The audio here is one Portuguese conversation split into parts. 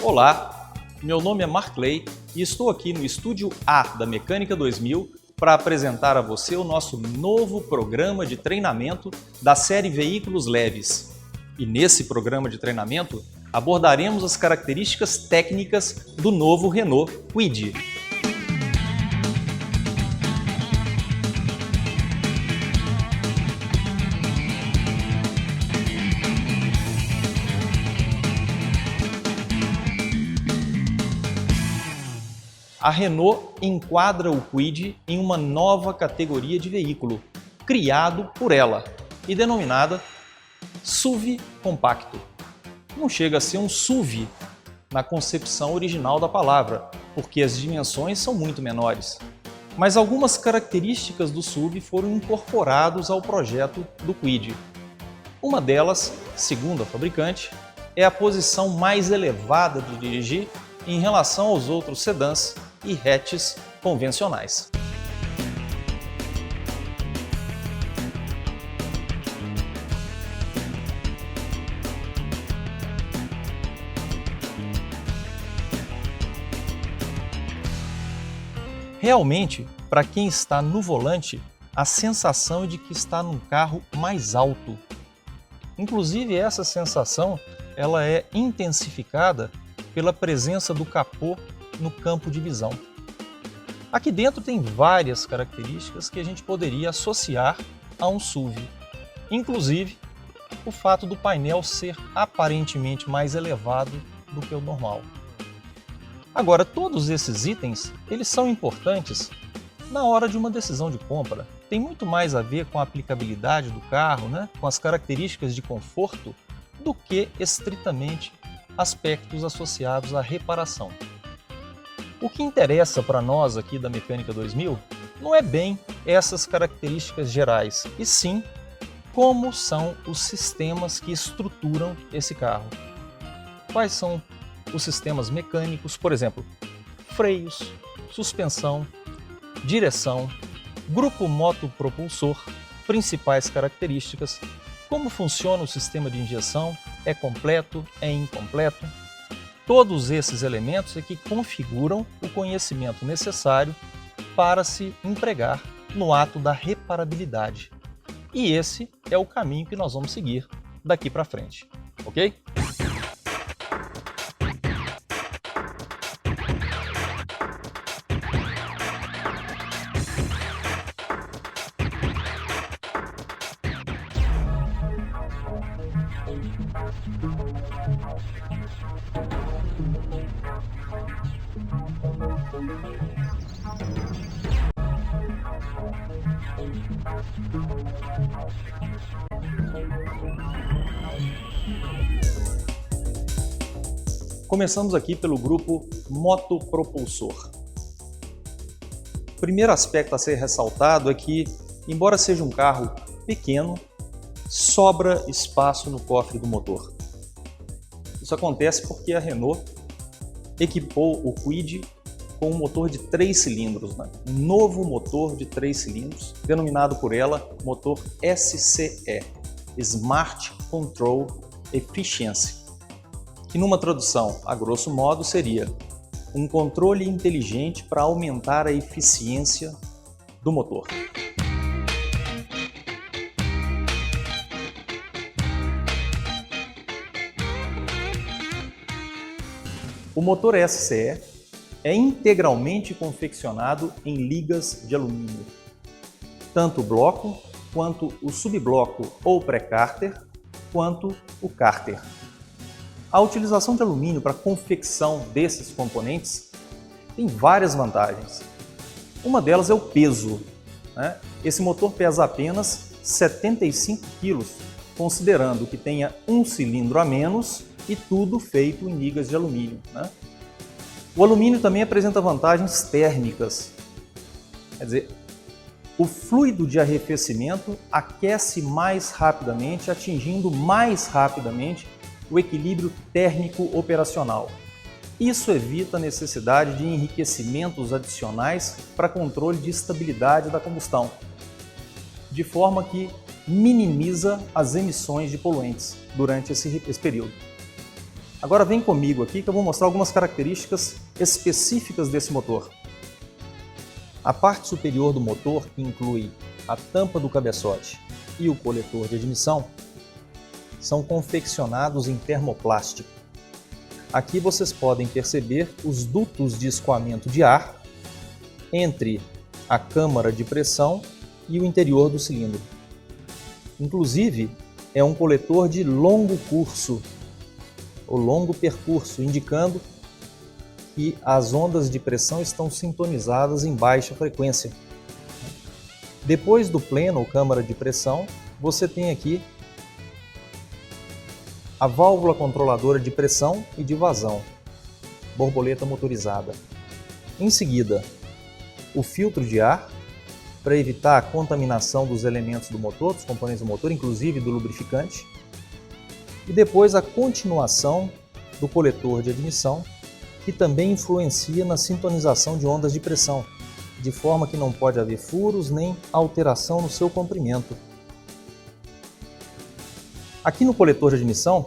Olá, meu nome é Marclay e estou aqui no Estúdio A da Mecânica 2000 para apresentar a você o nosso novo programa de treinamento da série Veículos Leves. E nesse programa de treinamento abordaremos as características técnicas do novo Renault Kwid. A Renault enquadra o Kwid em uma nova categoria de veículo, criado por ela e denominada SUV compacto. Não chega a ser um SUV na concepção original da palavra, porque as dimensões são muito menores. Mas algumas características do SUV foram incorporadas ao projeto do Kwid. Uma delas, segundo a fabricante, é a posição mais elevada de dirigir em relação aos outros sedãs e hatches convencionais. Realmente, para quem está no volante, a sensação é de que está num carro mais alto. Inclusive, essa sensação ela é intensificada pela presença do capô no campo de visão. Aqui dentro tem várias características que a gente poderia associar a um SUV. Inclusive, o fato do painel ser aparentemente mais elevado do que o normal. Agora, todos esses itens, eles são importantes na hora de uma decisão de compra. Tem muito mais a ver com a aplicabilidade do carro, com as características de conforto, do que estritamente aspectos associados à reparação. O que interessa para nós aqui da Mecânica 2000 não é bem essas características gerais, e sim como são os sistemas que estruturam esse carro. Quais são os sistemas mecânicos, por exemplo, freios, suspensão, direção, grupo motopropulsor, principais características, como funciona o sistema de injeção, é completo, é incompleto. Todos esses elementos é que configuram o conhecimento necessário para se empregar no ato da reparabilidade. E esse é o caminho que nós vamos seguir daqui para frente, ok? Começamos aqui pelo grupo motopropulsor. O primeiro aspecto a ser ressaltado é que, embora seja um carro pequeno, sobra espaço no cofre do motor. Isso acontece porque a Renault equipou o Kwid com um motor de 3 cilindros, um novo motor de 3 cilindros, denominado por ela motor SCE, Smart Control Efficiency, que numa tradução a grosso modo seria um controle inteligente para aumentar a eficiência do motor. O motor SCE é integralmente confeccionado em ligas de alumínio. Tanto o bloco, quanto o subbloco ou pré-cárter, quanto o cárter. A utilização de alumínio para a confecção desses componentes tem várias vantagens. Uma delas é o peso. Esse motor pesa apenas 75 kg, considerando que tenha um cilindro a menos e tudo feito em ligas de alumínio. O alumínio também apresenta vantagens térmicas. Quer dizer, o fluido de arrefecimento aquece mais rapidamente, atingindo mais rapidamente o equilíbrio térmico operacional. Isso evita a necessidade de enriquecimentos adicionais para controle de estabilidade da combustão, de forma que minimiza as emissões de poluentes durante esse período. Agora vem comigo aqui que eu vou mostrar algumas características específicas desse motor. A parte superior do motor, que inclui a tampa do cabeçote e o coletor de admissão, são confeccionados em termoplástico. Aqui vocês podem perceber os dutos de escoamento de ar entre a câmara de pressão e o interior do cilindro. Inclusive, é um coletor de longo curso, ou longo percurso, indicando que as ondas de pressão estão sintonizadas em baixa frequência. Depois do pleno ou câmara de pressão, você tem aqui a válvula controladora de pressão e de vazão, borboleta motorizada. Em seguida, o filtro de ar, para evitar a contaminação dos elementos do motor, dos componentes do motor, inclusive do lubrificante. E depois a continuação do coletor de admissão, que também influencia na sintonização de ondas de pressão, de forma que não pode haver furos nem alteração no seu comprimento. Aqui no coletor de admissão,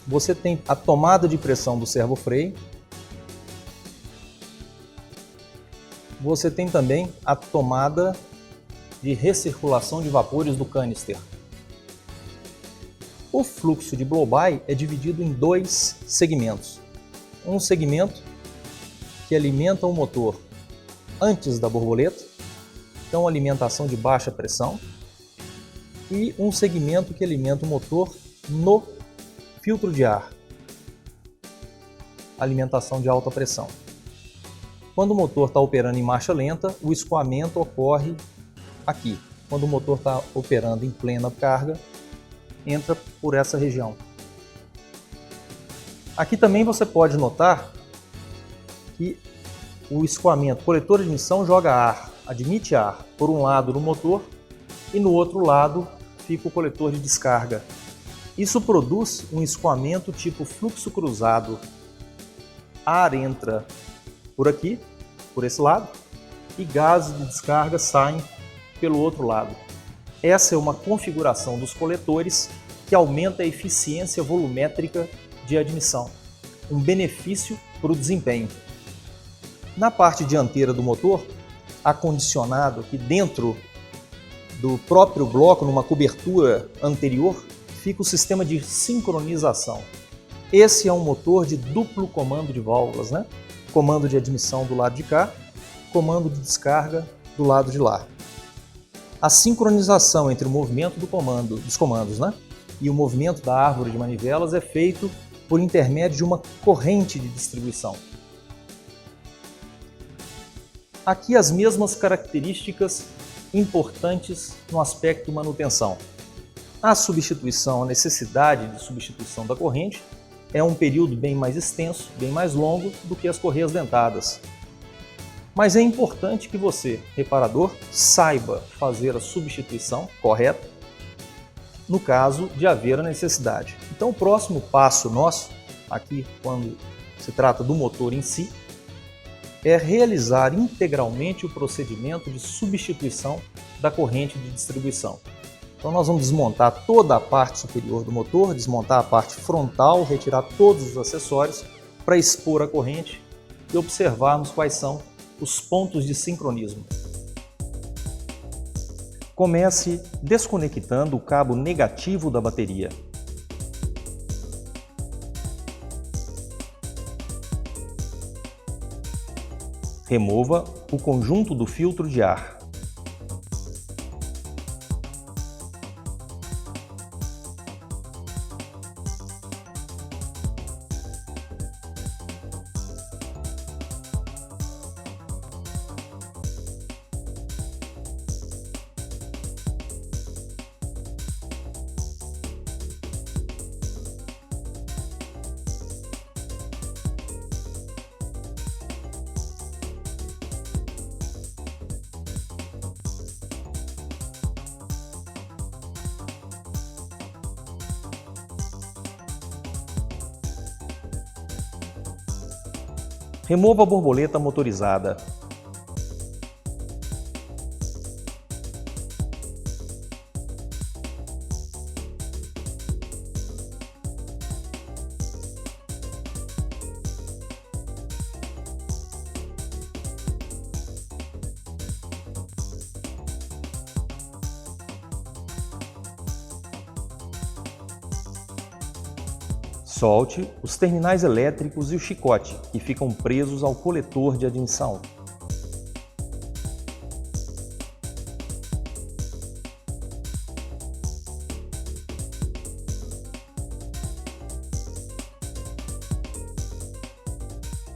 você tem a tomada de pressão do servofreio. Você tem também a tomada de recirculação de vapores do canister. O fluxo de blow-by é dividido em dois segmentos. Um segmento que alimenta o motor antes da borboleta, então alimentação de baixa pressão, e um segmento que alimenta o motor no filtro de ar, alimentação de alta pressão. Quando o motor está operando em marcha lenta, o escoamento ocorre aqui. Quando o motor está operando em plena carga, entra por essa região. Aqui também você pode notar que o escoamento, o coletor de admissão joga ar, admite ar por um lado no motor e no outro lado fica o coletor de descarga. Isso produz um escoamento tipo fluxo cruzado. Ar entra por aqui, por esse lado, e gases de descarga saem pelo outro lado. Essa é uma configuração dos coletores que aumenta a eficiência volumétrica de admissão, um benefício para o desempenho. Na parte dianteira do motor, acondicionado aqui dentro do próprio bloco, numa cobertura anterior, fica o sistema de sincronização. Esse é um motor de duplo comando de válvulas, né? Comando de admissão do lado de cá, comando de descarga do lado de lá. A sincronização entre o movimento dos comandos, né, e o movimento da árvore de manivelas é feito por intermédio de uma corrente de distribuição. Aqui as mesmas características importantes no aspecto manutenção. A substituição, a necessidade de substituição da corrente é um período bem mais extenso, bem mais longo do que as correias dentadas. Mas é importante que você, reparador, saiba fazer a substituição correta no caso de haver a necessidade. Então o próximo passo nosso, aqui quando se trata do motor em si, é realizar integralmente o procedimento de substituição da corrente de distribuição. Então nós vamos desmontar toda a parte superior do motor, desmontar a parte frontal, retirar todos os acessórios para expor a corrente e observarmos quais são os pontos de sincronismo. Comece desconectando o cabo negativo da bateria. Remova o conjunto do filtro de ar. Remova a borboleta motorizada. Solte os terminais elétricos e o chicote, que ficam presos ao coletor de admissão.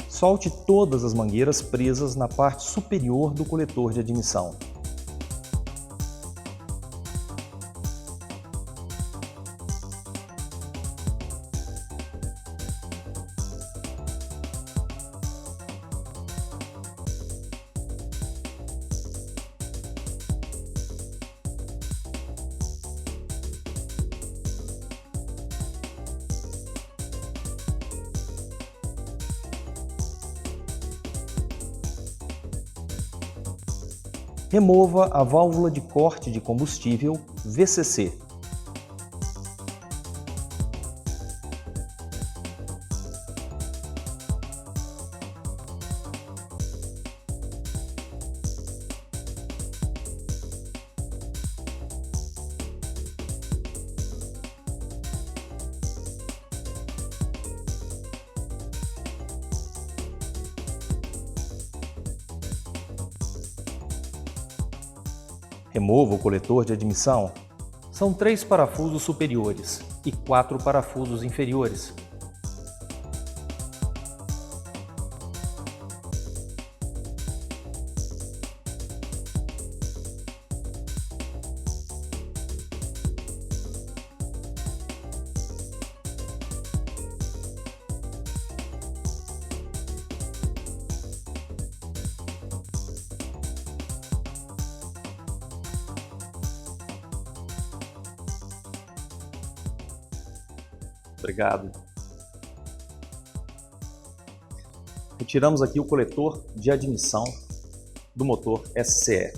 Solte todas as mangueiras presas na parte superior do coletor de admissão. Remova a válvula de corte de combustível VCC. Remova o coletor de admissão. São 3 parafusos superiores e 4 parafusos inferiores. Obrigado. Retiramos aqui o coletor de admissão do motor SCE.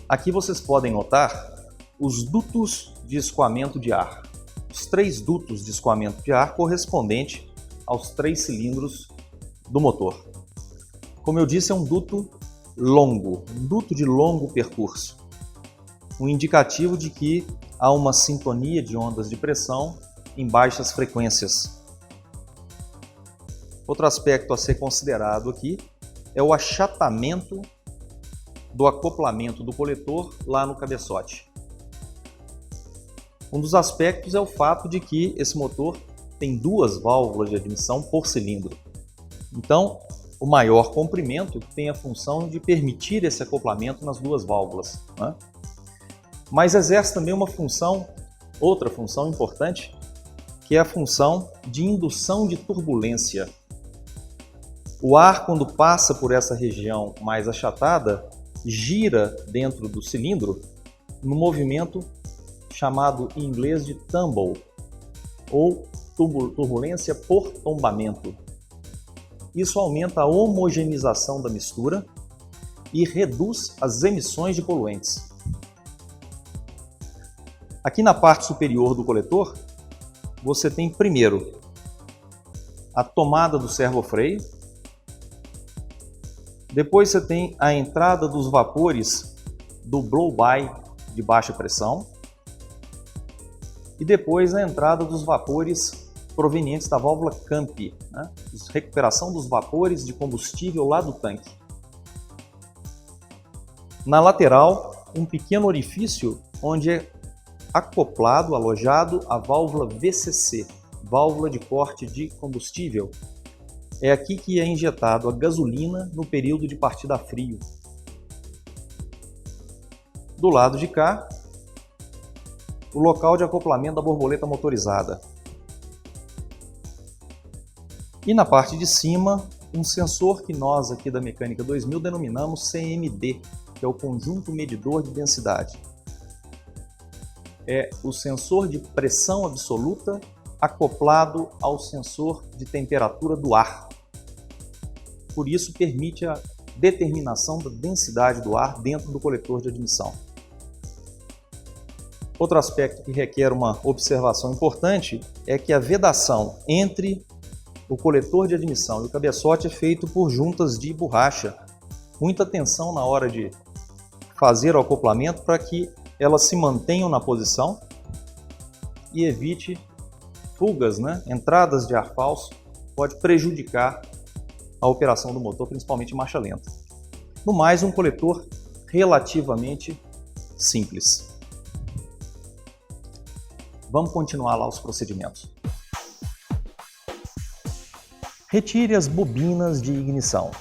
Aqui vocês podem notar os dutos de escoamento de ar. Os 3 dutos de escoamento de ar correspondentes aos 3 cilindros do motor. Como eu disse, é um duto longo, um duto de longo percurso. Um indicativo de que há uma sintonia de ondas de pressão em baixas frequências. Outro aspecto a ser considerado aqui é o achatamento do acoplamento do coletor lá no cabeçote. Um dos aspectos é o fato de que esse motor tem 2 válvulas de admissão por cilindro. Então, o maior comprimento tem a função de permitir esse acoplamento nas 2 válvulas, né? Mas exerce também uma função, outra função importante, que é a função de indução de turbulência. O ar, quando passa por essa região mais achatada, gira dentro do cilindro no movimento chamado em inglês de tumble, ou turbulência por tombamento. Isso aumenta a homogeneização da mistura e reduz as emissões de poluentes. Aqui na parte superior do coletor, você tem primeiro a tomada do servofreio, depois você tem a entrada dos vapores do blow-by de baixa pressão e depois a entrada dos vapores provenientes da válvula CAMP, né? Recuperação dos vapores de combustível lá do tanque. Na lateral, um pequeno orifício onde é acoplado, alojado a válvula VCC, válvula de corte de combustível. É aqui que é injetado a gasolina no período de partida a frio. Do lado de cá, o local de acoplamento da borboleta motorizada. E na parte de cima, um sensor que nós aqui da Mecânica 2000 denominamos CMD, que é o conjunto medidor de densidade. É o sensor de pressão absoluta acoplado ao sensor de temperatura do ar. Por isso, permite a determinação da densidade do ar dentro do coletor de admissão. Outro aspecto que requer uma observação importante é que a vedação entre o coletor de admissão e o cabeçote é feito por juntas de borracha. Muita atenção na hora de fazer o acoplamento para que elas se mantenham na posição e evite fugas, né, entradas de ar falso, pode prejudicar a operação do motor, principalmente em marcha lenta. No mais, um coletor relativamente simples. Vamos continuar lá os procedimentos. Retire as bobinas de ignição.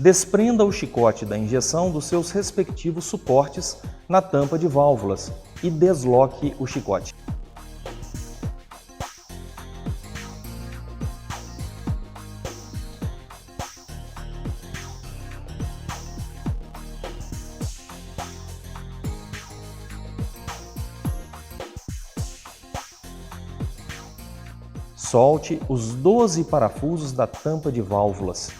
Desprenda o chicote da injeção dos seus respectivos suportes na tampa de válvulas e desloque o chicote. Solte os 12 parafusos da tampa de válvulas.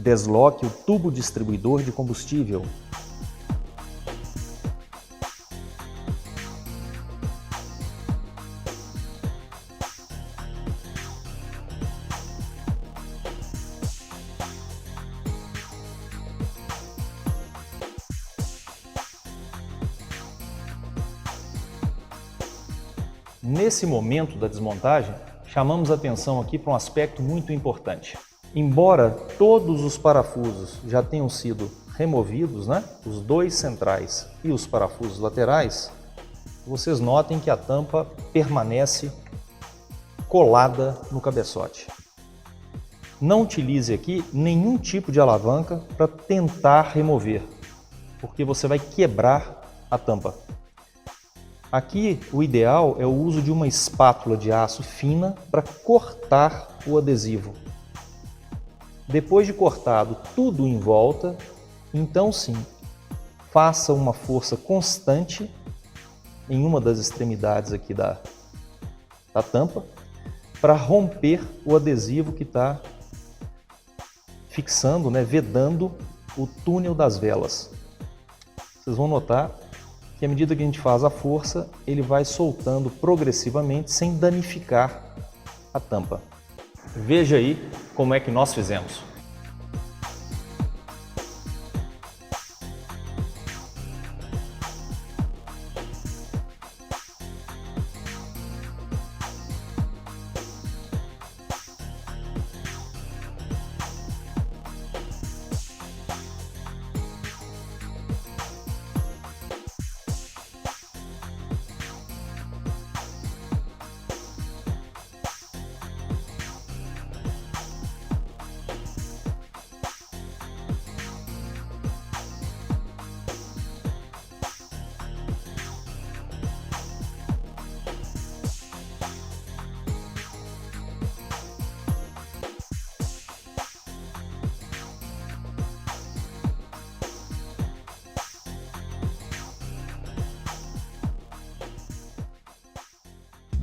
Desloque o tubo distribuidor de combustível. Nesse momento da desmontagem, chamamos a atenção aqui para um aspecto muito importante. Embora todos os parafusos já tenham sido removidos, né, os dois centrais e os parafusos laterais, vocês notem que a tampa permanece colada no cabeçote. Não utilize aqui nenhum tipo de alavanca para tentar remover, porque você vai quebrar a tampa. Aqui o ideal é o uso de uma espátula de aço fina para cortar o adesivo. Depois de cortado tudo em volta, então sim, faça uma força constante em uma das extremidades aqui da tampa para romper o adesivo que está fixando, né, vedando o túnel das velas. Vocês vão notar que à medida que a gente faz a força, ele vai soltando progressivamente sem danificar a tampa. Veja aí como é que nós fizemos.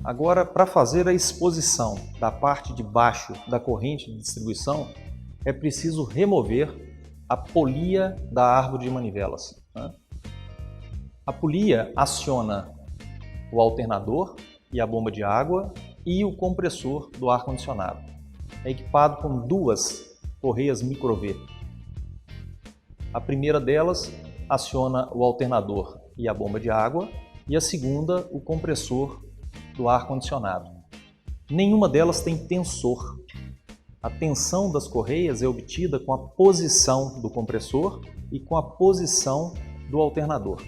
Agora, para fazer a exposição da parte de baixo da corrente de distribuição, é preciso remover a polia da árvore de manivelas. A polia aciona o alternador e a bomba de água e o compressor do ar-condicionado. É equipado com duas correias micro-V. A primeira delas aciona o alternador e a bomba de água e a segunda o compressor do ar-condicionado. Nenhuma delas tem tensor. A tensão das correias é obtida com a posição do compressor e com a posição do alternador.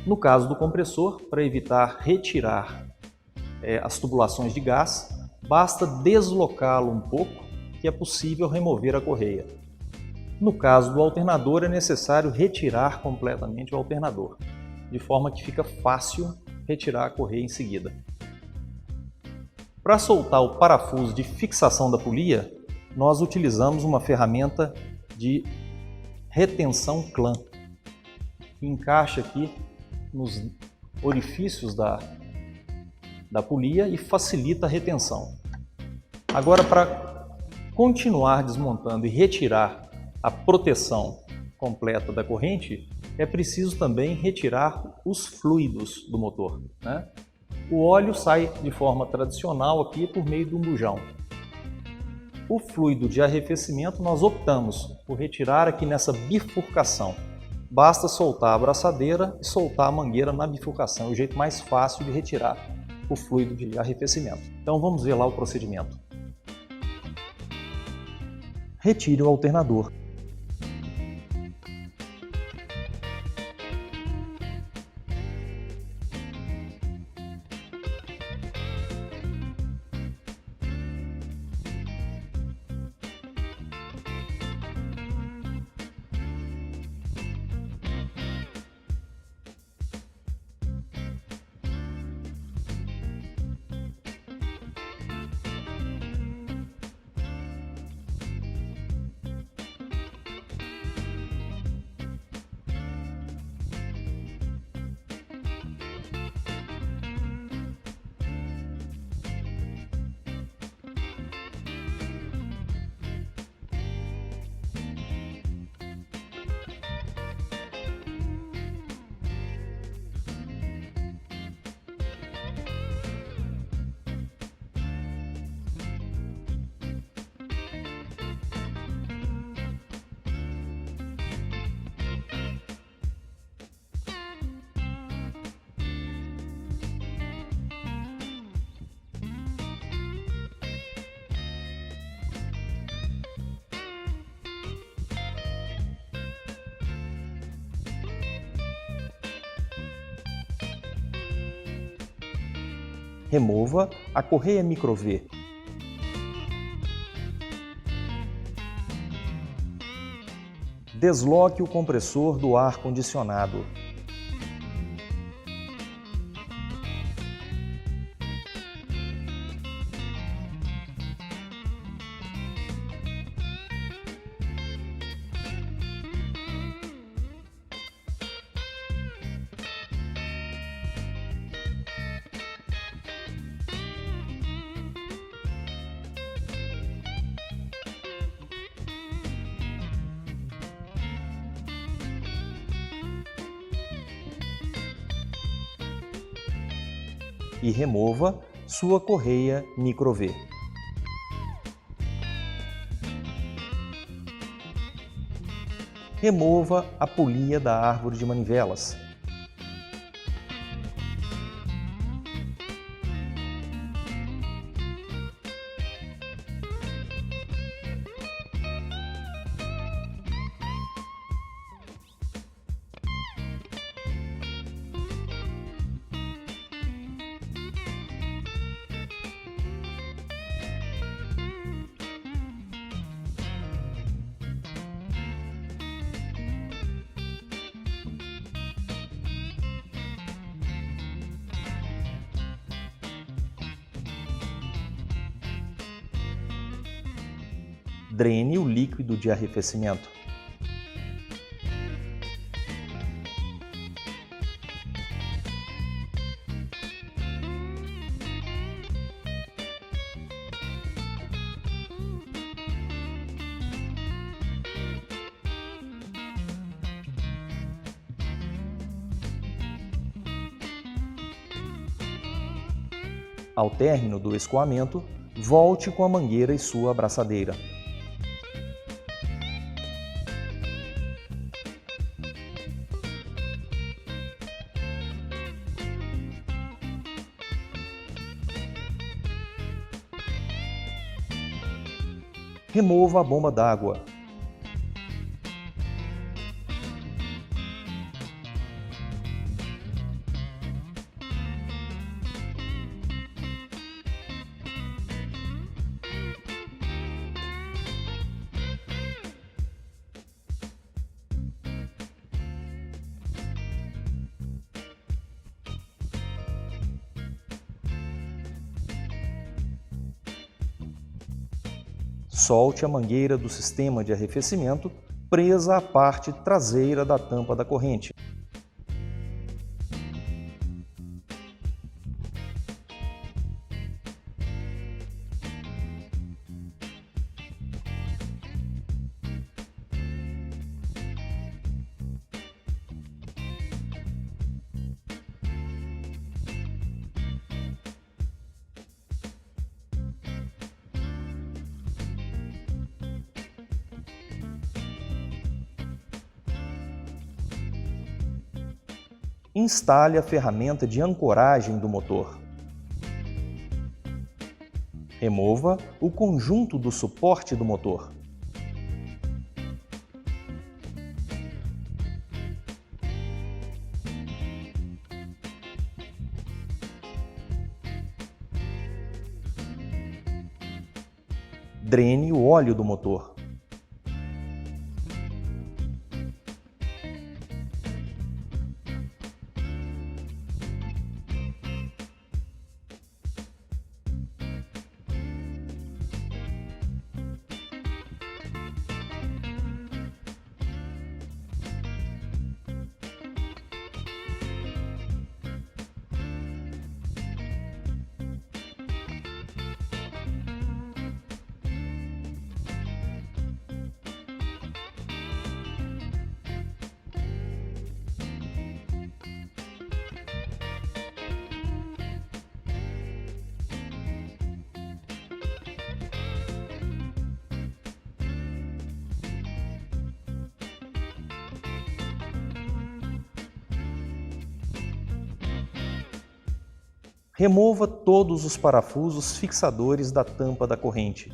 No caso do compressor, para evitar retirar as tubulações de gás, basta deslocá-lo um pouco que é possível remover a correia. No caso do alternador, é necessário retirar completamente o alternador, de forma que fica fácil retirar a correia em seguida. Para soltar o parafuso de fixação da polia, nós utilizamos uma ferramenta de retenção clã, que encaixa aqui nos orifícios da polia e facilita a retenção. Agora, para continuar desmontando e retirar a proteção completa da corrente, é preciso também retirar os fluidos do motor, né? O óleo sai de forma tradicional aqui por meio de um bujão. O fluido de arrefecimento nós optamos por retirar aqui nessa bifurcação. Basta soltar a abraçadeira e soltar a mangueira na bifurcação, é o jeito mais fácil de retirar o fluido de arrefecimento. Então vamos ver lá o procedimento. Retire o alternador. Remova a correia micro-V. Desloque o compressor do ar-condicionado. E remova sua correia micro-V. Remova a polia da árvore de manivelas. Drene o líquido de arrefecimento. Ao término do escoamento, volte com a mangueira e sua abraçadeira. Remova a bomba d'água. Solte a mangueira do sistema de arrefecimento presa à parte traseira da tampa da corrente. Instale a ferramenta de ancoragem do motor. Remova o conjunto do suporte do motor. Drene o óleo do motor. Remova todos os parafusos fixadores da tampa da corrente.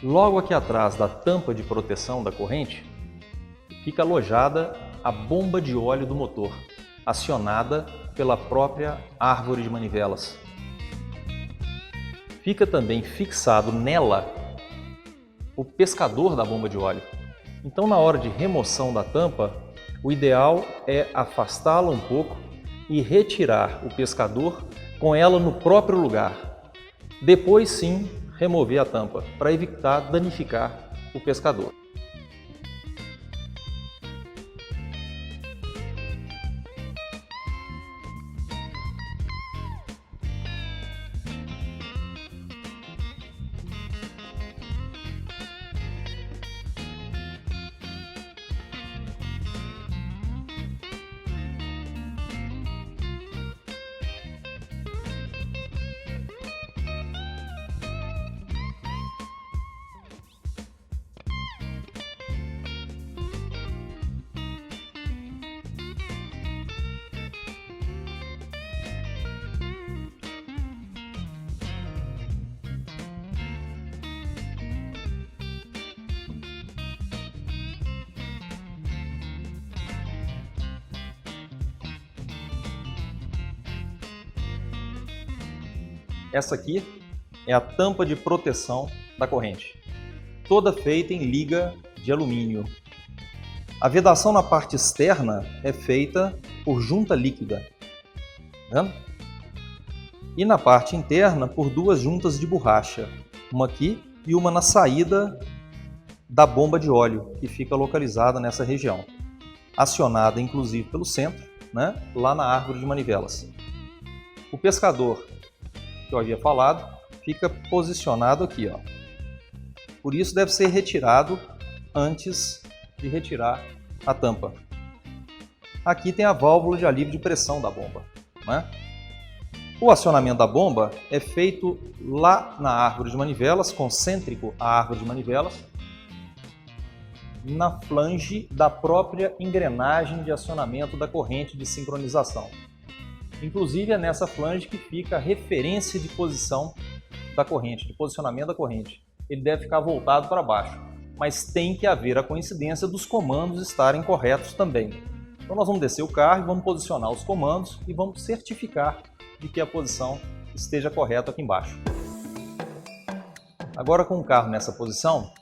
Logo aqui atrás da tampa de proteção da corrente, fica alojada a bomba de óleo do motor, acionada pela própria árvore de manivelas. Fica também fixado nela o pescador da bomba de óleo. Então, na hora de remoção da tampa, o ideal é afastá-la um pouco e retirar o pescador com ela no próprio lugar. Depois sim, remover a tampa, para evitar danificar o pescador. Essa aqui é a tampa de proteção da corrente, toda feita em liga de alumínio. A vedação na parte externa é feita por junta líquida, tá vendo? E na parte interna por duas juntas de borracha, uma aqui e uma na saída da bomba de óleo, que fica localizada nessa região, acionada inclusive pelo centro né, lá na árvore de manivelas. O pescador, que eu havia falado, fica posicionado aqui, ó. Por isso deve ser retirado antes de retirar a tampa. Aqui tem a válvula de alívio de pressão da bomba, né? O acionamento da bomba é feito lá na árvore de manivelas, concêntrico à árvore de manivelas, na flange da própria engrenagem de acionamento da corrente de sincronização. Inclusive é nessa flange que fica a referência de posição da corrente, de posicionamento da corrente. Ele deve ficar voltado para baixo, mas tem que haver a coincidência dos comandos estarem corretos também. Então nós vamos descer o carro e vamos posicionar os comandos e vamos certificar de que a posição esteja correta aqui embaixo. Agora, com o carro nessa posição,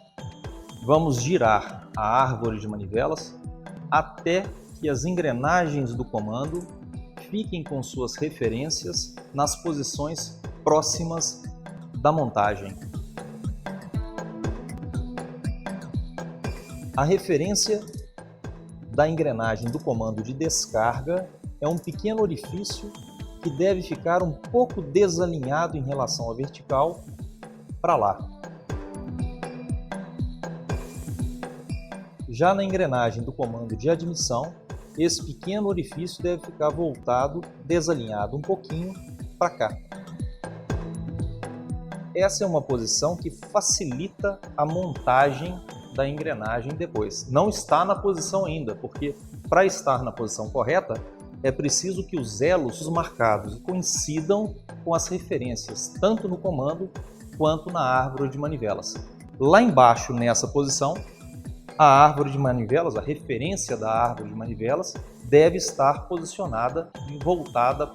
vamos girar a árvore de manivelas até que as engrenagens do comando fiquem com suas referências nas posições próximas da montagem. A referência da engrenagem do comando de descarga é um pequeno orifício que deve ficar um pouco desalinhado em relação à vertical para lá. Já na engrenagem do comando de admissão, esse pequeno orifício deve ficar voltado, desalinhado um pouquinho para cá. Essa é uma posição que facilita a montagem da engrenagem depois. Não está na posição ainda, porque para estar na posição correta, é preciso que os elos marcados coincidam com as referências, tanto no comando quanto na árvore de manivelas. Lá embaixo, nessa posição, a árvore de manivelas, a referência da árvore de manivelas, deve estar posicionada e voltada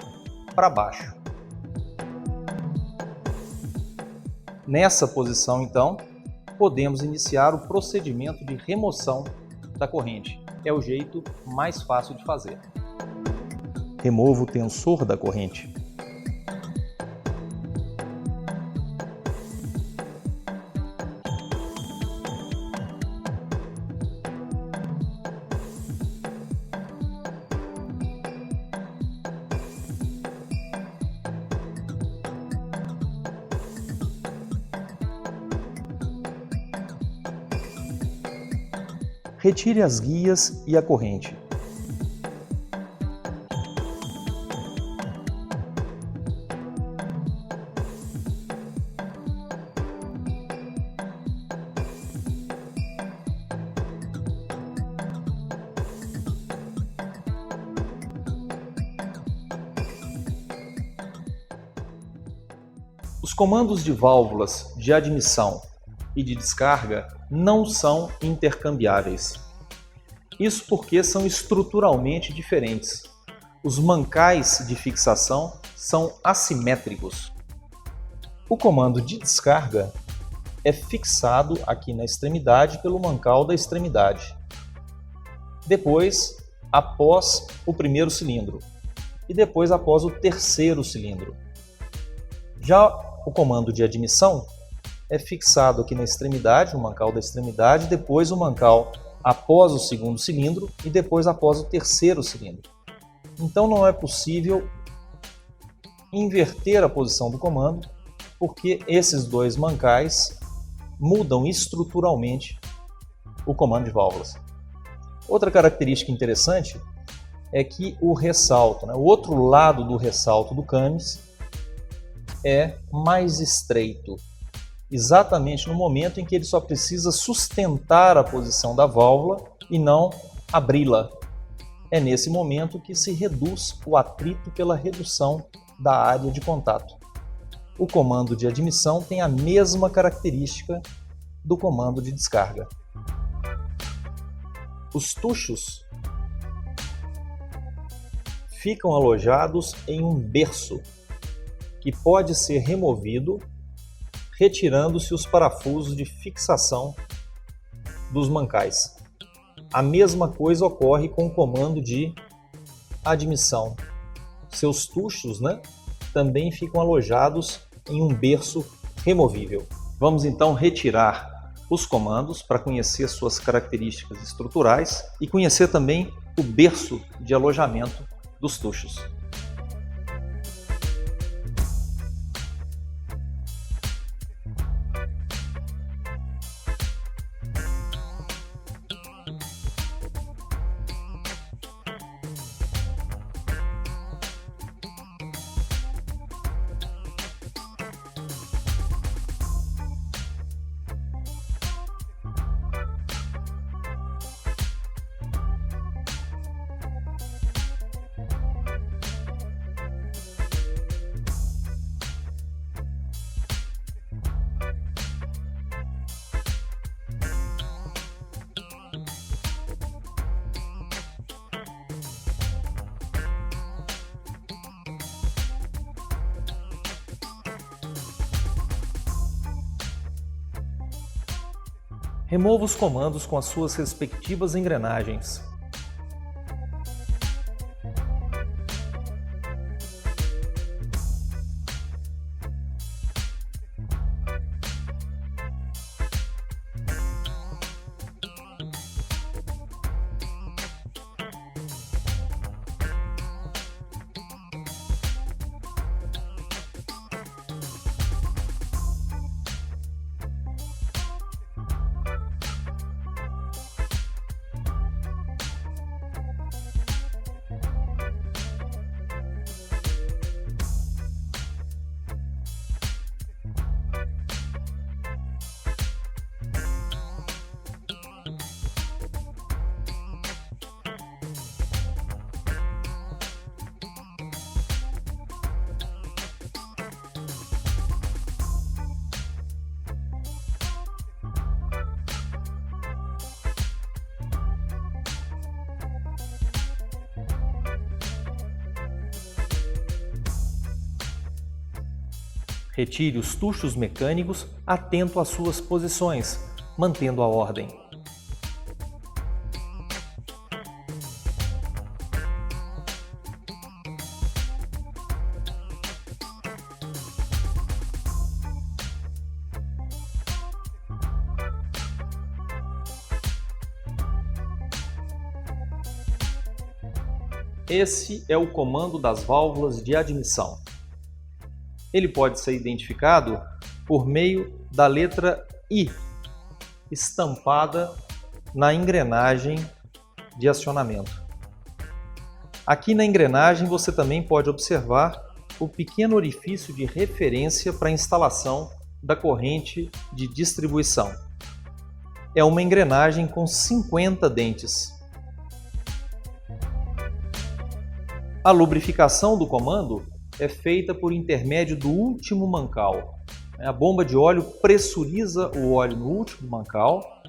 para baixo. Nessa posição, então, podemos iniciar o procedimento de remoção da corrente. É o jeito mais fácil de fazer. Remova o tensor da corrente. Retire as guias e a corrente. Os comandos de válvulas de admissão e de descarga não são intercambiáveis. Isso porque são estruturalmente diferentes. Os mancais de fixação são assimétricos. O comando de descarga é fixado aqui na extremidade pelo mancal da extremidade. Depois, após o primeiro cilindro e depois após o terceiro cilindro. Já o comando de admissão é fixado aqui na extremidade, o mancal da extremidade, depois o mancal após o segundo cilindro e depois após o terceiro cilindro. Então não é possível inverter a posição do comando, porque esses dois mancais mudam estruturalmente o comando de válvulas. Outra característica interessante é que o ressalto, o outro lado do ressalto do canes, é mais estreito, exatamente no momento em que ele só precisa sustentar a posição da válvula e não abri-la. É nesse momento que se reduz o atrito pela redução da área de contato. O comando de admissão tem a mesma característica do comando de descarga. Os tuchos ficam alojados em um berço que pode ser removido retirando-se os parafusos de fixação dos mancais. A mesma coisa ocorre com o comando de admissão. Seus tuchos, também ficam alojados em um berço removível. Vamos então retirar os comandos para conhecer suas características estruturais e conhecer também o berço de alojamento dos tuchos. Remova os comandos com as suas respectivas engrenagens. Retire os tuchos mecânicos atento às suas posições, mantendo a ordem. Esse é o comando das válvulas de admissão. Ele pode ser identificado por meio da letra I, estampada na engrenagem de acionamento. Aqui na engrenagem você também pode observar o pequeno orifício de referência para a instalação da corrente de distribuição. É uma engrenagem com 50 dentes. A lubrificação do comando é feita por intermédio do último mancal. A bomba de óleo pressuriza o óleo no último mancal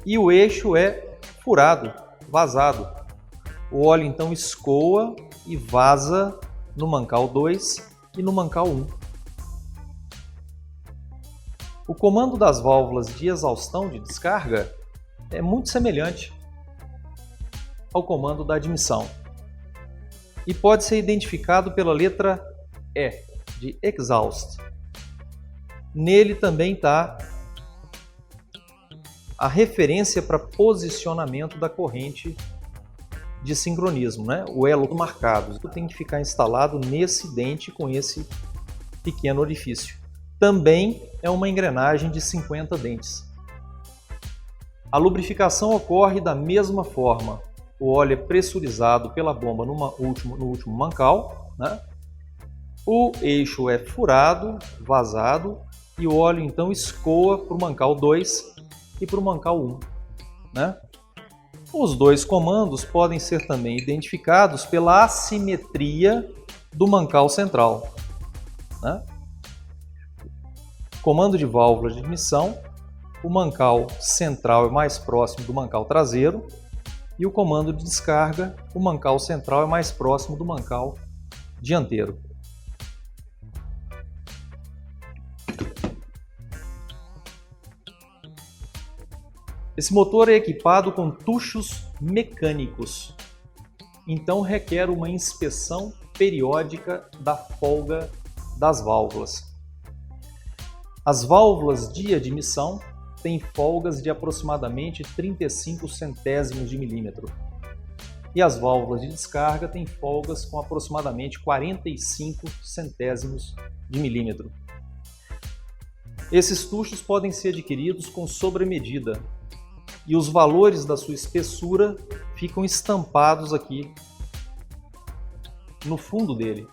e o eixo é furado, vazado. O óleo então escoa e vaza no mancal 2 e no mancal 1. O comando das válvulas de exaustão de descarga é muito semelhante ao comando da admissão e pode ser identificado pela letra E, de exhaust. Nele também está a referência para posicionamento da corrente de sincronismo, né? O elo marcado. Tem que ficar instalado nesse dente com esse pequeno orifício. Também é uma engrenagem de 50 dentes. A lubrificação ocorre da mesma forma. O óleo é pressurizado pela bomba no último mancal, né? O eixo é furado, vazado, e o óleo então escoa para o mancal 2 e para o mancal 1. Né? Os dois comandos podem ser também identificados pela assimetria do mancal central. Né? Comando de válvula de admissão, o mancal central é mais próximo do mancal traseiro, e o comando de descarga, o mancal central é mais próximo do mancal dianteiro. Esse motor é equipado com tuchos mecânicos, então requer uma inspeção periódica da folga das válvulas. As válvulas de admissão têm folgas de aproximadamente 35 centésimos de milímetro. e as válvulas de descarga têm folgas com aproximadamente 45 centésimos de milímetro. Esses tuchos podem ser adquiridos com sobremedida e os valores da sua espessura ficam estampados aqui no fundo dele.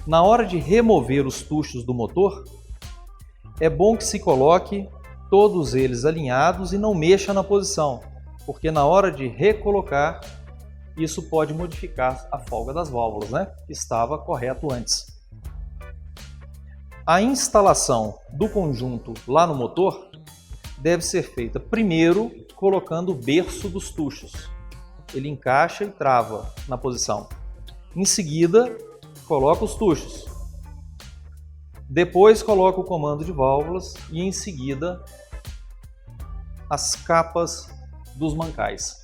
Na hora de remover os tuchos do motor, é bom que se coloque todos eles alinhados e não mexa na posição, porque na hora de recolocar, isso pode modificar a folga das válvulas, né? Que estava correto antes. A instalação do conjunto lá no motor deve ser feita primeiro colocando o berço dos tuchos. Ele encaixa e trava na posição. Em seguida, coloca os tuchos. Depois coloca o comando de válvulas e em seguida as capas dos mancais.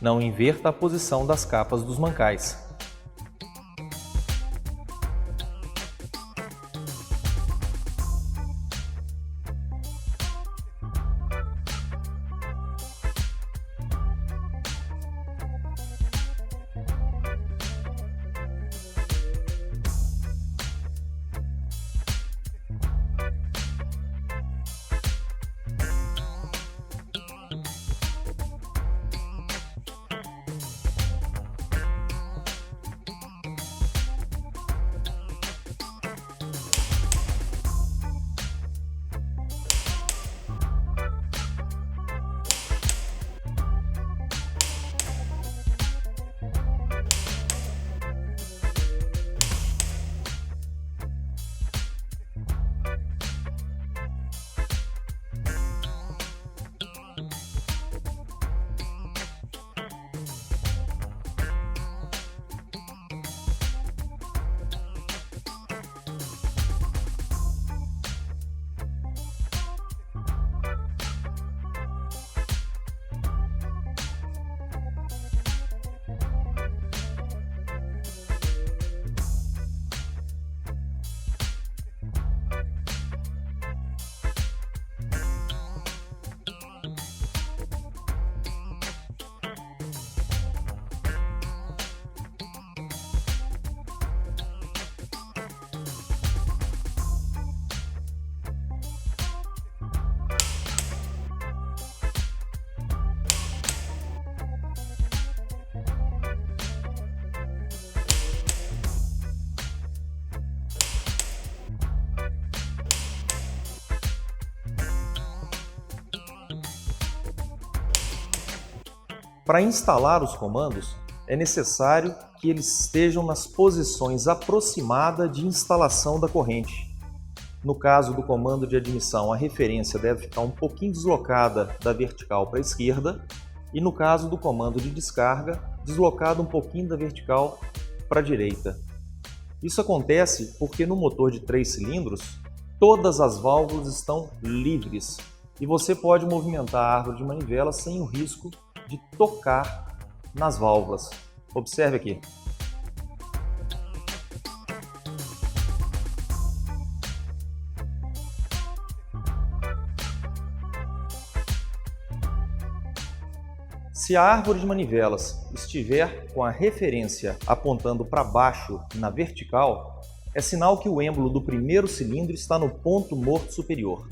Não inverta a posição das capas dos mancais. Para instalar os comandos, é necessário que eles estejam nas posições aproximadas de instalação da corrente. No caso do comando de admissão, a referência deve ficar um pouquinho deslocada da vertical para a esquerda, e no caso do comando de descarga, deslocada um pouquinho da vertical para a direita. Isso acontece porque no motor de 3 cilindros, todas as válvulas estão livres e você pode movimentar a árvore de manivela sem o risco de tocar nas válvulas. Observe aqui. Se a árvore de manivelas estiver com a referência apontando para baixo na vertical, é sinal que o êmbolo do primeiro cilindro está no ponto morto superior.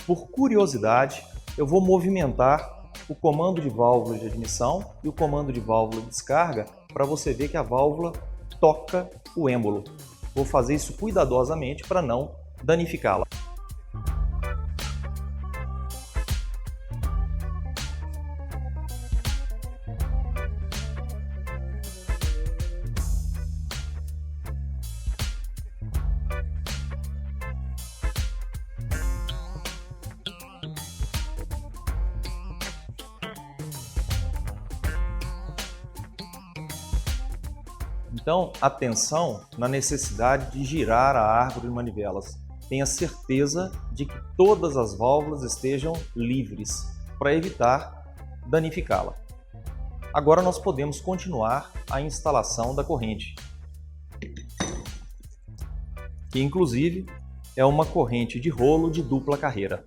Por curiosidade, eu vou movimentar o comando de válvula de admissão e o comando de válvula de descarga para você ver que a válvula toca o êmbolo. Vou fazer isso cuidadosamente para não danificá-la. Então, atenção na necessidade de girar a árvore de manivelas. Tenha certeza de que todas as válvulas estejam livres para evitar danificá-la. Agora nós podemos continuar a instalação da corrente, que inclusive é uma corrente de rolo de dupla carreira.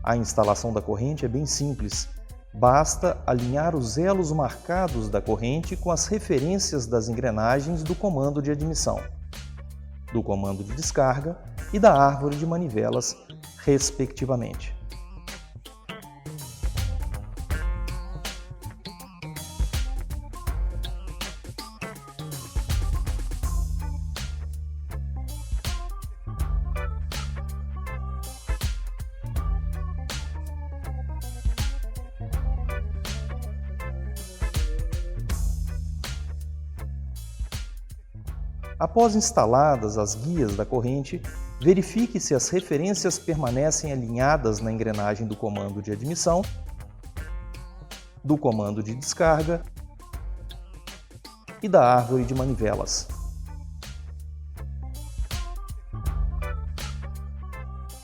A instalação da corrente é bem simples. Basta alinhar os elos marcados da corrente com as referências das engrenagens do comando de admissão, do comando de descarga e da árvore de manivelas, respectivamente. Após instaladas as guias da corrente, verifique se as referências permanecem alinhadas na engrenagem do comando de admissão, do comando de descarga e da árvore de manivelas.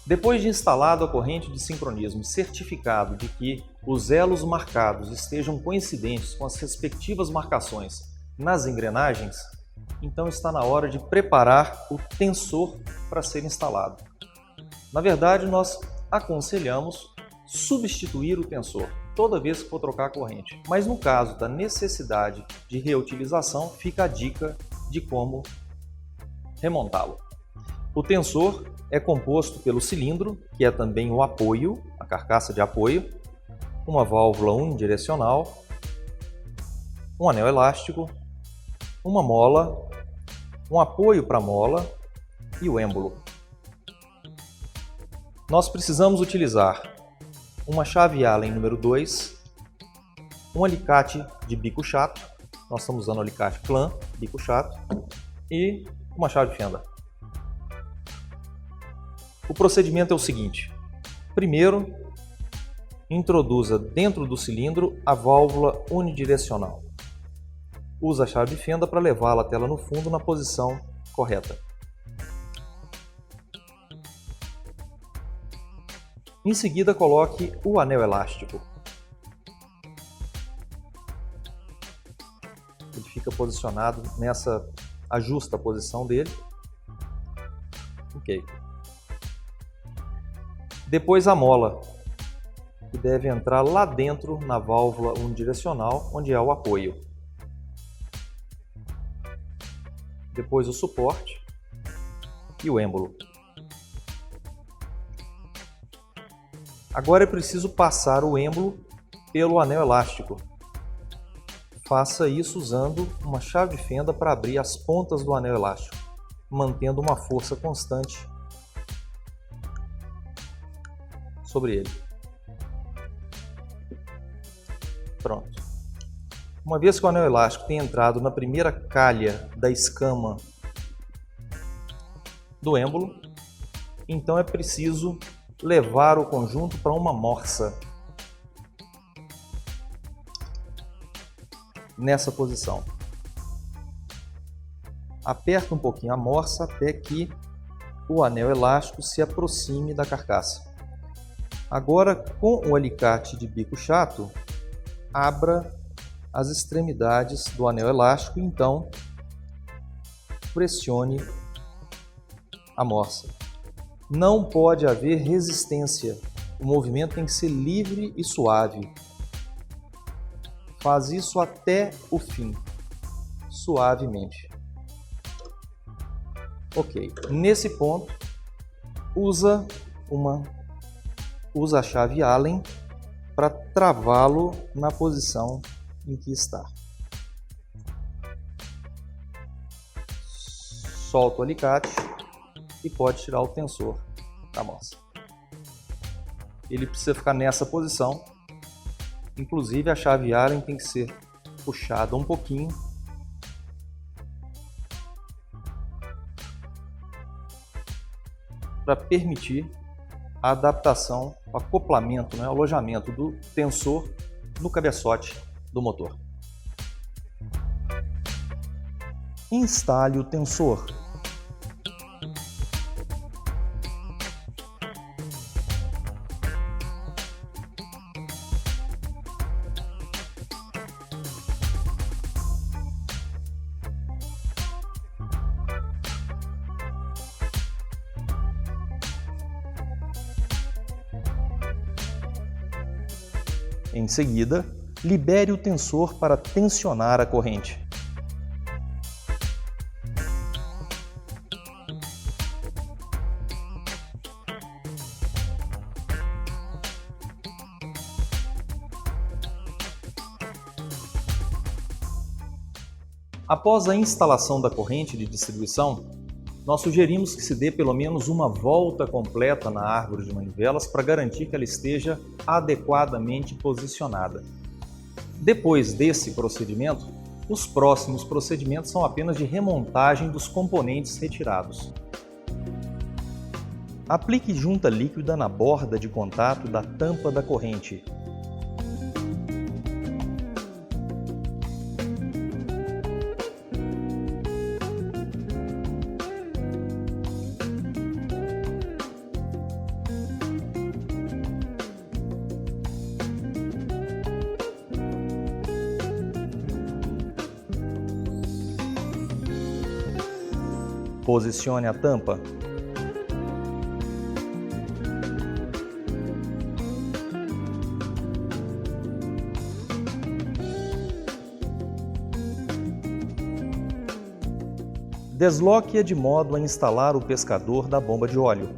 Depois de instalado a corrente de sincronismo e certificado de que os elos marcados estejam coincidentes com as respectivas marcações nas engrenagens, então está na hora de preparar o tensor para ser instalado. Na verdade, nós aconselhamos substituir o tensor toda vez que for trocar a corrente, mas no caso da necessidade de reutilização, fica a dica de como remontá-lo. O tensor é composto pelo cilindro, que é também o apoio, a carcaça de apoio, uma válvula unidirecional, um anel elástico, uma mola, um apoio para a mola e o êmbolo. Nós precisamos utilizar uma chave Allen número 2, um alicate de bico chato, nós estamos usando o alicate Clan, bico chato, e uma chave fenda. O procedimento é o seguinte: primeiro, introduza dentro do cilindro a válvula unidirecional. Usa a chave fenda para levá-la até lá no fundo na posição correta. Em seguida, coloque o anel elástico. Ele fica posicionado nessa, ajusta a posição dele. Ok. Depois a mola, que deve entrar lá dentro na válvula unidirecional, onde é o apoio. Depois o suporte e o êmbolo. Agora é preciso passar o êmbolo pelo anel elástico. Faça isso usando uma chave fenda para abrir as pontas do anel elástico, mantendo uma força constante sobre ele. Pronto. Uma vez que o anel elástico tem entrado na primeira calha da escama do êmbolo, então é preciso levar o conjunto para uma morsa. Nessa posição. Aperta um pouquinho a morsa até que o anel elástico se aproxime da carcaça. Agora, com o alicate de bico chato, abra as extremidades do anel elástico e então pressione a morsa. Não pode haver resistência, o movimento tem que ser livre e suave. Faz isso até o fim, suavemente. Ok, nesse ponto, usa a chave Allen para travá-lo na posição em que está. Solta o alicate e pode tirar o tensor da morsa. Ele precisa ficar nessa posição. Inclusive a chave Allen tem que ser puxada um pouquinho para permitir a adaptação, o acoplamento, o alojamento do tensor no cabeçote do motor. Instale o tensor. Em seguida, libere o tensor para tensionar a corrente. Após a instalação da corrente de distribuição, nós sugerimos que se dê pelo menos uma volta completa na árvore de manivelas para garantir que ela esteja adequadamente posicionada. Depois desse procedimento, os próximos procedimentos são apenas de remontagem dos componentes retirados. Aplique junta líquida na borda de contato da tampa da corrente. Posicione a tampa. Desloque-a de modo a instalar o pescador da bomba de óleo.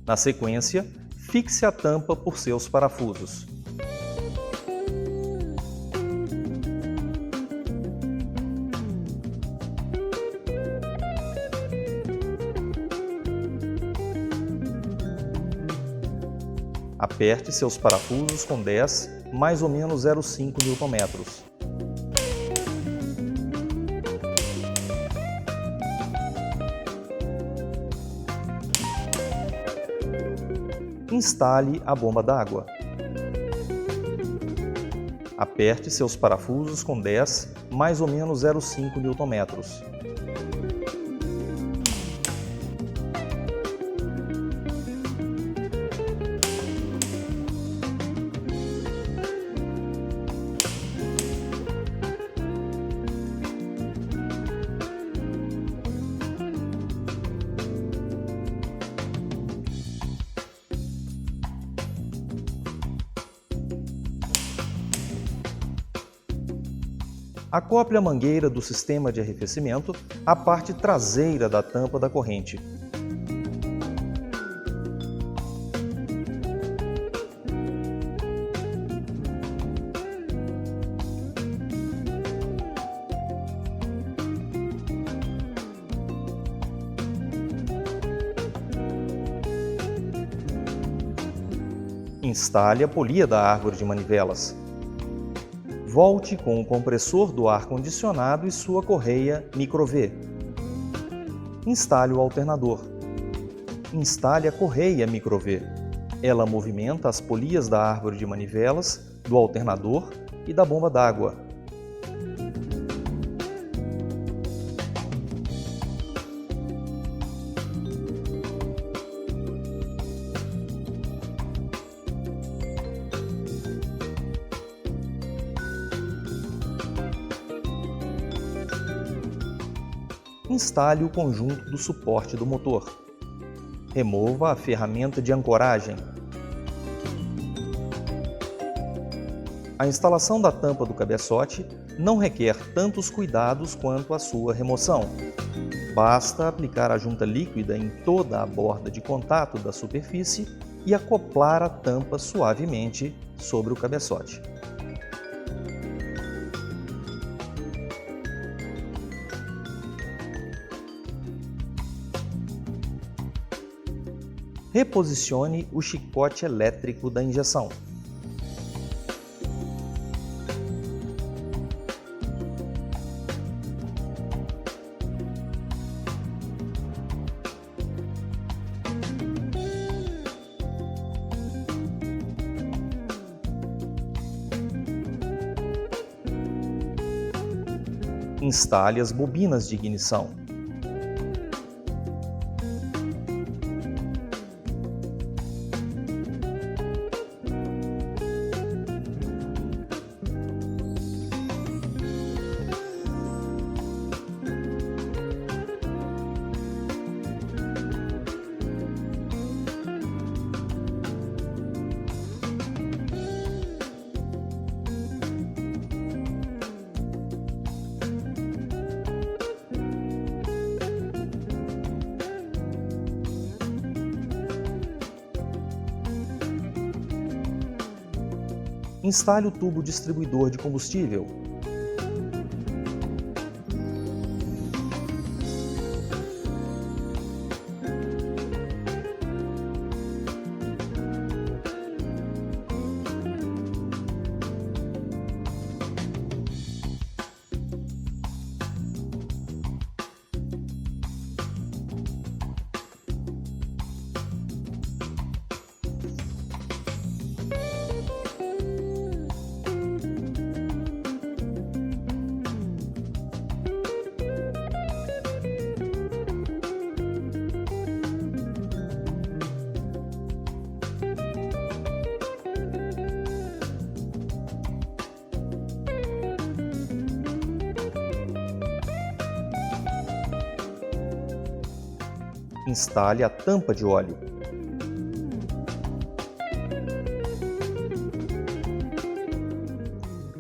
Na sequência, fixe a tampa por seus parafusos. Aperte seus parafusos com 10, mais ou menos 0,5 Nm. Instale a bomba d'água. Aperte seus parafusos com 10, mais ou menos 0,5 Nm. Acople a mangueira do sistema de arrefecimento à parte traseira da tampa da corrente. Instale a polia da árvore de manivelas. Volte com o compressor do ar-condicionado e sua correia micro-V. Instale o alternador. Instale a correia micro-V. Ela movimenta as polias da árvore de manivelas, do alternador e da bomba d'água. Instale o conjunto do suporte do motor. Remova a ferramenta de ancoragem. A instalação da tampa do cabeçote não requer tantos cuidados quanto a sua remoção. Basta aplicar a junta líquida em toda a borda de contato da superfície e acoplar a tampa suavemente sobre o cabeçote. Reposicione o chicote elétrico da injeção. Instale as bobinas de ignição. Instale o tubo distribuidor de combustível. Instale a tampa de óleo.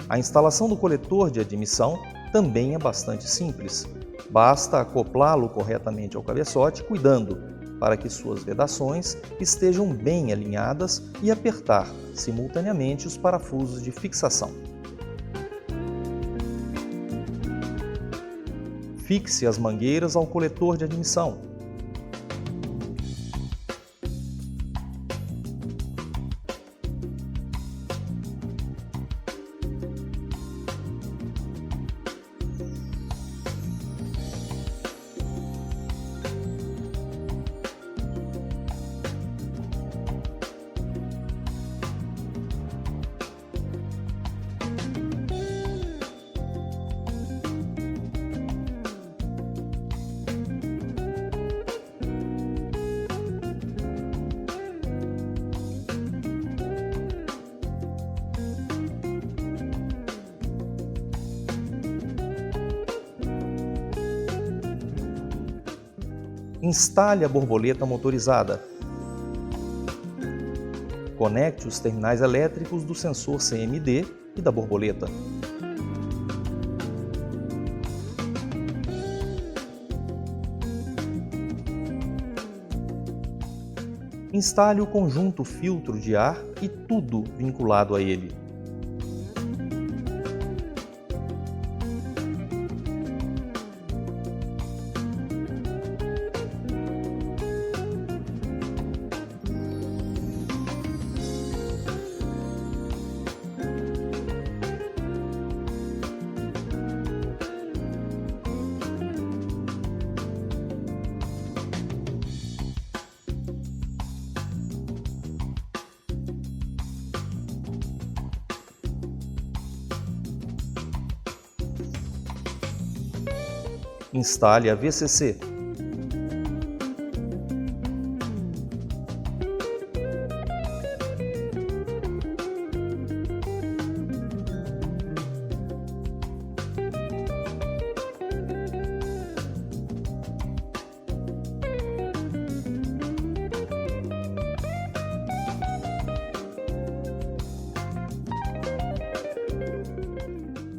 A instalação do coletor de admissão também é bastante simples. Basta acoplá-lo corretamente ao cabeçote, cuidando para que suas vedações estejam bem alinhadas e apertar simultaneamente os parafusos de fixação. Fixe as mangueiras ao coletor de admissão. Instale a borboleta motorizada. Conecte os terminais elétricos do sensor CMD e da borboleta. Instale o conjunto filtro de ar e tudo vinculado a ele. Instale a VCC.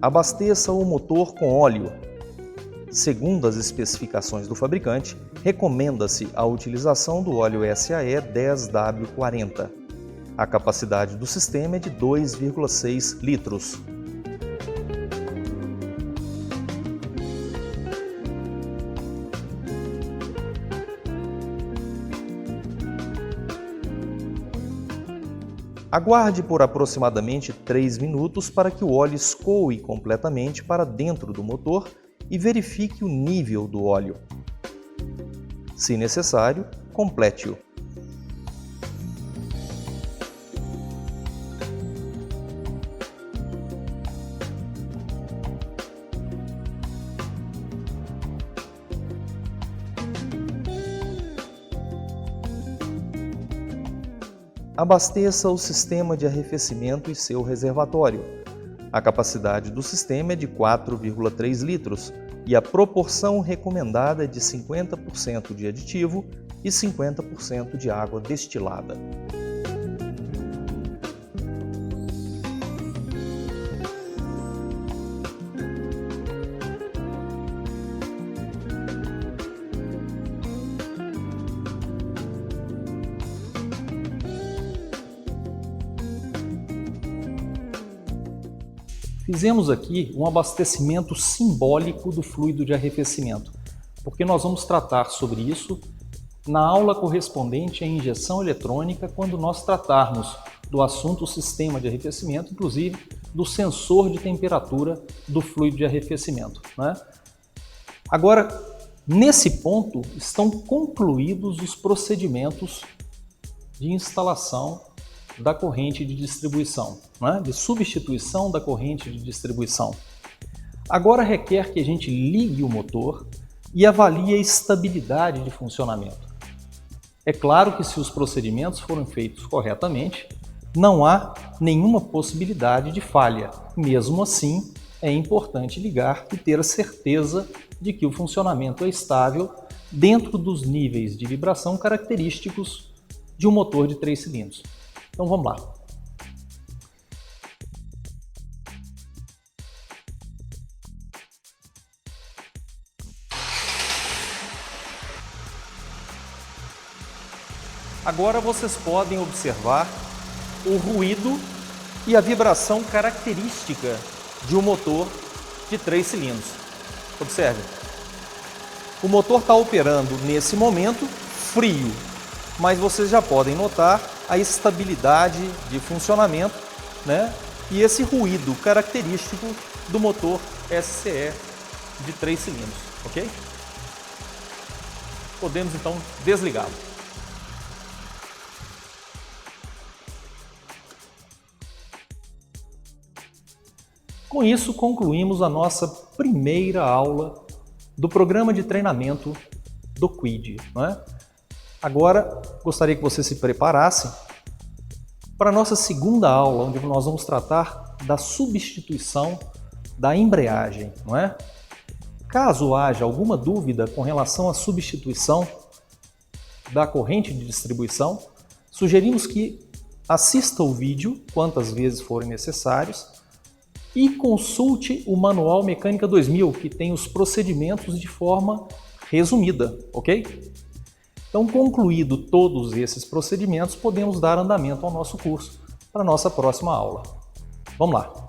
Abasteça o motor com óleo. Segundo as especificações do fabricante, recomenda-se a utilização do óleo SAE 10W40. A capacidade do sistema é de 2,6 litros. Aguarde por aproximadamente 3 minutos para que o óleo escoe completamente para dentro do motor e verifique o nível do óleo. Se necessário, complete-o. Abasteça o sistema de arrefecimento e seu reservatório. A capacidade do sistema é de 4,3 litros e a proporção recomendada é de 50% de aditivo e 50% de água destilada. Fizemos aqui um abastecimento simbólico do fluido de arrefecimento, porque nós vamos tratar sobre isso na aula correspondente à injeção eletrônica, quando nós tratarmos do assunto sistema de arrefecimento, inclusive do sensor de temperatura do fluido de arrefecimento, né? Agora, nesse ponto, estão concluídos os procedimentos de instalação da corrente de distribuição, né? De substituição da corrente de distribuição. Agora requer que a gente ligue o motor e avalie a estabilidade de funcionamento. É claro que se os procedimentos foram feitos corretamente, não há nenhuma possibilidade de falha. Mesmo assim, é importante ligar e ter a certeza de que o funcionamento é estável dentro dos níveis de vibração característicos de um motor de 3 cilindros. Então vamos lá. Agora vocês podem observar o ruído e a vibração característica de um motor de 3 cilindros. Observe. O motor está operando nesse momento frio, mas vocês já podem notar a estabilidade de funcionamento, né? E esse ruído característico do motor SCE de 3 cilindros, ok? Podemos então desligá-lo. Com isso, concluímos a nossa primeira aula do programa de treinamento do QID, né? Agora, gostaria que você se preparasse para a nossa segunda aula, onde nós vamos tratar da substituição da embreagem, não é? Caso haja alguma dúvida com relação à substituição da corrente de distribuição, sugerimos que assista o vídeo quantas vezes forem necessários e consulte o Manual Mecânica 2000, que tem os procedimentos de forma resumida, ok? Então, concluído todos esses procedimentos, podemos dar andamento ao nosso curso para a nossa próxima aula. Vamos lá!